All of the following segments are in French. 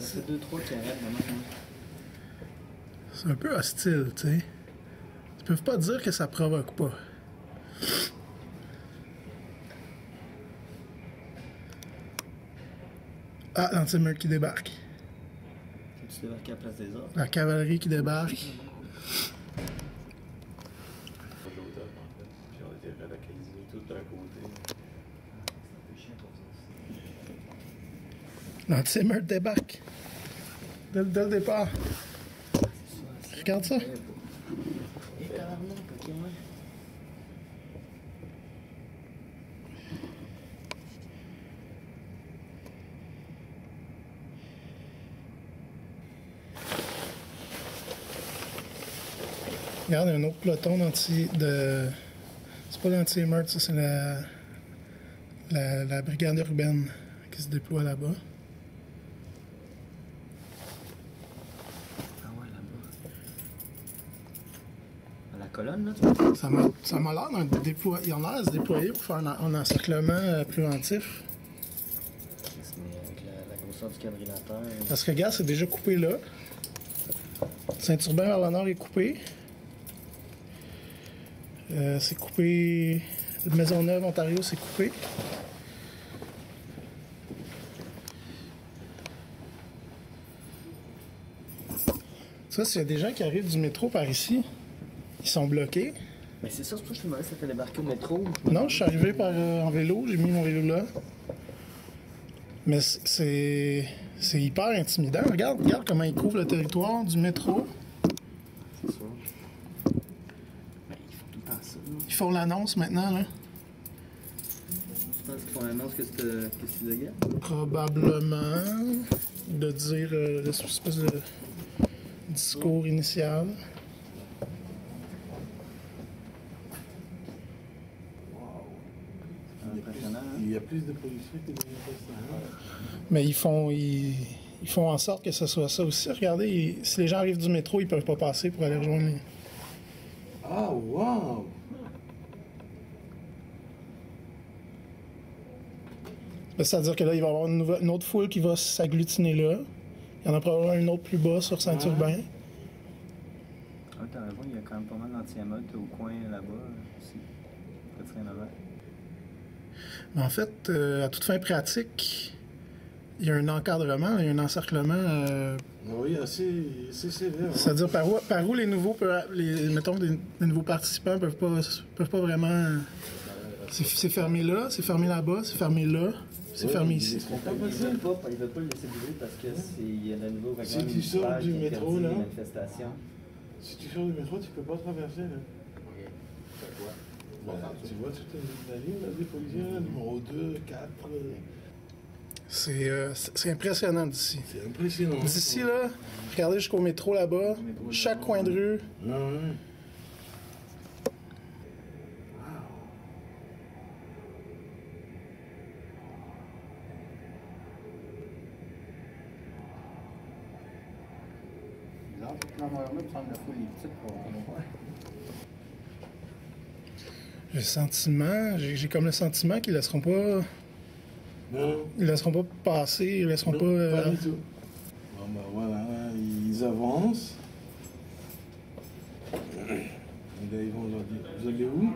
C'est 2-3 qui arrêtent vraiment. C'est un peu hostile, tu sais. Ils peuvent pas dire que ça provoque pas. Ah, l'anti-meurtre qui débarque. Tu débarques à la place des autres. La cavalerie qui débarque. Puis on était relocalisés tout d'un côté. L'anti-meurtre débarque. Dès le départ. Regarde ça. Et tabarnak, ok, ouais. Regarde, il y a un autre peloton de... C'est pas l'anti-meurtre, ça, c'est la brigade urbaine qui se déploie là-bas. Ah ouais, là-bas. À la colonne, là, tu vois? Ça m'a l'air d'un déploiement. Ils ont l'air de se déployer pour faire un encerclement préventif. Mais avec la grosseur du quadrilatère. Parce que, regarde, c'est déjà coupé là. Saint-Urbain vers le nord est coupé. C'est coupé. Maisonneuve, Ontario, c'est coupé. Ça, s'il y a des gens qui arrivent du métro par ici, ils sont bloqués. Mais c'est ça, c'est pour ça que je me demandais si ça fait débarquer au métro. Non, je suis arrivé en vélo, j'ai mis mon vélo là. Mais c'est hyper intimidant. Regarde comment ils couvrent le territoire du métro. C'est sûr. Ben, ils font tout le temps ça, là. Ils font l'annonce maintenant, là. Tu penses qu'ils font l'annonce que c'est illégal? Probablement de dire l'espèce de discours initial. Il y a plus de policiers que de manifestants. Mais ils font en sorte que ce soit ça aussi. Regardez, si les gens arrivent du métro, ils peuvent pas passer pour aller rejoindre les... Ah, wow! C'est-à-dire que là, il va y avoir une autre foule qui va s'agglutiner là. Il y en a probablement une autre plus bas sur Saint-Urbain. Ah, t'as raison, il y a quand même pas mal d'anti-émeutes au coin là-bas aussi. Près de Saint-Norbert. Mais en fait, à toute fin pratique, il y a un encadrement, il y a un encerclement. Oui, assez sévère. C'est-à-dire par où les nouveaux, mettons, les nouveaux participants peuvent pas vraiment. C'est fermé là, c'est fermé là-bas, c'est fermé là, c'est fermé ici. Ils veulent pas le laisser brûler parce que il y a de nouveau Si tu sors du métro, là. Manifestation. Si tu sors du métro, tu peux pas traverser, là. Bon, tu vois toute la ligne, là, des policiers, là, numéro 2, 4. C'est impressionnant d'ici. C'est impressionnant. D'ici, là, regardez jusqu'au métro là-bas, chaque coin de rue. Ah, ouais. J'ai comme le sentiment qu'ils laisseront pas. Non. Ils laisseront pas passer, ils laisseront Non, pas du tout. Bon, ben voilà, ils avancent. Et là, ils vont leur dire, vous allez où?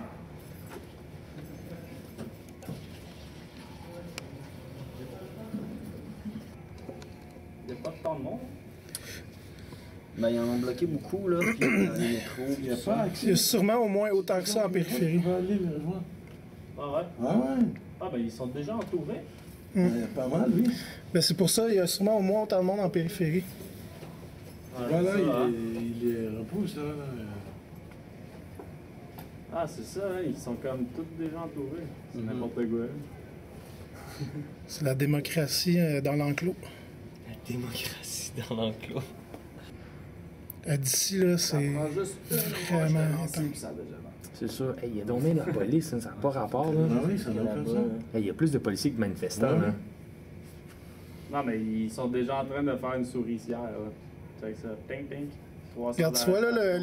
Il n'y a pas tant de monde. Ben, ils en ont bloqué beaucoup, là, puis les métros. Il n'y a pas accès. Il y a sûrement au moins autant que ça en périphérie. Tu vas aller les rejoindre. Ah ouais? Ah ouais. Ah ben ils sont déjà entourés. Il y a pas mal, oui. Ben, c'est pour ça qu'il y a sûrement au moins autant de monde en périphérie. Ouais, Voilà, c'est ça, hein. il les repousse, là. Ah c'est ça, hein, ils sont comme tous déjà entourés. C'est n'importe quoi. C'est la démocratie dans l'enclos. La démocratie dans l'enclos. D'ici, là, c'est vraiment intense. C'est sûr. Hey, il y a donc bien de la police, hein, ça n'a pas rapport. Là. Ah oui, ça doit faire ça. Hey, il y a plus de policiers que de manifestants. Ouais. Là. Non mais ils sont déjà en train de faire une souricière là. Check ça. Ting ting. 300 Regarde, tu vois, là,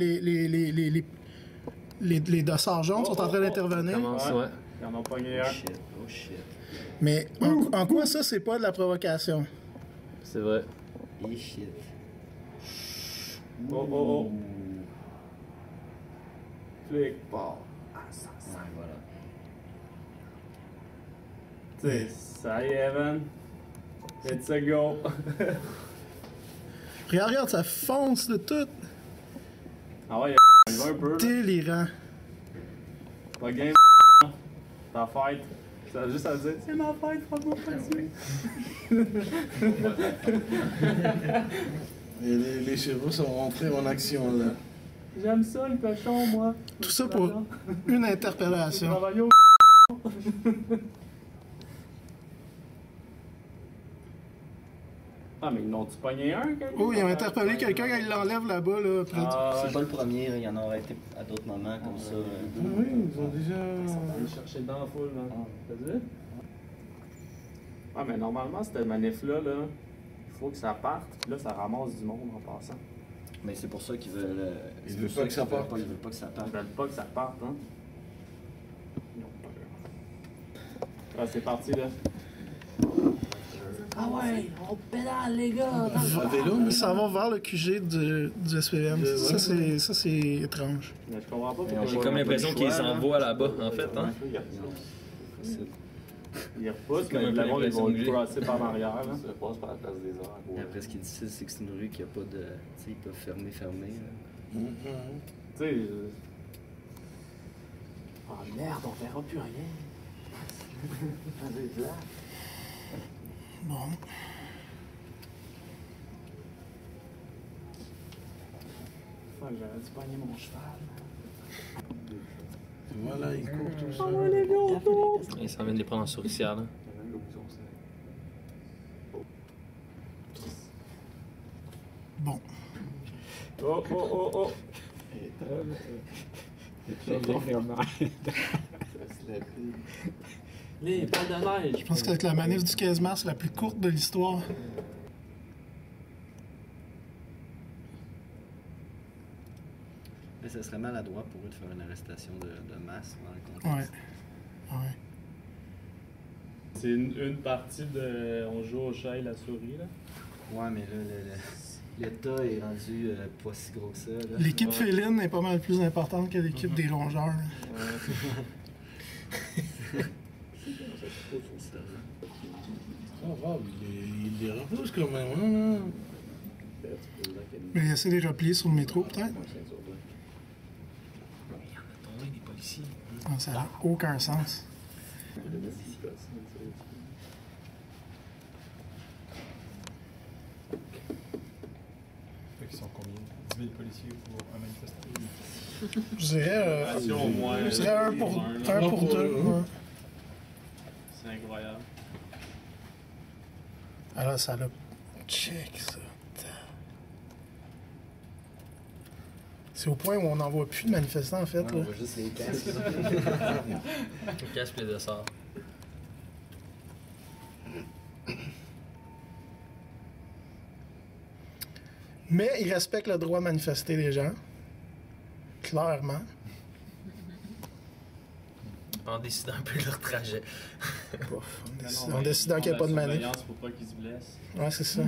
les dossards jaunes sont en train d'intervenir. Comment ça, ouais. Ils en ont pogné un. Oh shit. Mais en quoi ça, c'est pas de la provocation? C'est vrai. Et shit. Oh, oh, oh. Flic. Bon. Ah, ça, Ouais, voilà. Tu sais, ça y est, Evan. It's a go. Regarde, regarde, ça fonce de tout. Ah ouais, il va un peu. Délirant. Pas game. Ta fête. Ça a juste à dire, c'est ma fête, Franco Mathieu. Et les chevaux sont rentrés en action là. J'aime ça, le cochon, moi. Tout ça pour une interpellation. Travailler au Ah, mais ils n'ont-tu pogné un, quelqu'un? Oh, ils ont interpellé quelqu'un quand ils l'enlèvent là-bas, là, près du... Ah, C'est pas le premier, il y en aurait été à d'autres moments comme ça. Ah oui, ils ont déjà. aller chercher dans la foule, là. T'as vu? Ah, mais normalement, cette manif-là, là, il faut que ça parte, puis là, ça ramasse du monde en passant. Mais c'est pour ça qu'ils veulent. Ils c'est veulent pour pas que ça qu'ils veulent parte. Ils veulent pas que ça parte. Ils veulent pas que ça parte, hein? Ils ont peur. Ah, c'est parti, là. Ah ouais, on pédale, les gars! À vélo, mais Ils s'en vont vers le QG du SPM. Ça, c'est étrange. Mais je comprends pas pourquoi. J'ai comme l'impression qu'ils s'envoient là-bas, en fait. Hein? Ils repoussent, comme mais un peu le monde, ils vont l'impression que j'ai. crosser par l'arrière, là. Ça passe par la place des arts. Et après, ce qui est difficile, c'est que c'est une rue qui a pas de. Tu sais, ils peuvent fermer. Là. Tu sais. Oh merde, on verra plus rien. Bon. Fuck, j'aurais dû pogner mon cheval. tu vois là, ils courent tout ça. Ils s'en viennent les prendre en souricière, là. Bon. Oh, oh, oh, oh! Les balles de neige! Je pense que c'est la manif du 15 mars la plus courte de l'histoire. Mais ça serait maladroit pour eux de faire une arrestation de masse dans le contexte. Ouais. C'est une partie de. On joue au chat et la souris, là. Ouais, mais là, l'État est rendu pas si gros que ça. Là. L'équipe féline est pas mal plus importante que l'équipe des rongeurs. Là. Ça va, il les repousse quand même. Hein? Mais essayer de les replier sur le métro, peut-être. Il y en a tombé des policiers. Ah, ça n'a aucun sens. Ils sont combien? 10 000 policiers pour un manifestant? Je dirais, Au moins. je dirais un pour deux. Ouais. C'est incroyable. Alors, ça l'a. Check ça. C'est au point où on n'en voit plus de manifestants, en fait. Ouais, Là. on voit juste les casques. Le casse les deux sorts. Mais ils respectent le droit de manifester des gens. Clairement. En décidant un peu leur trajet. En décidant qu'il n'y a pas de manif. Pour pas qu'ils se blessent. Ouais, c'est ça.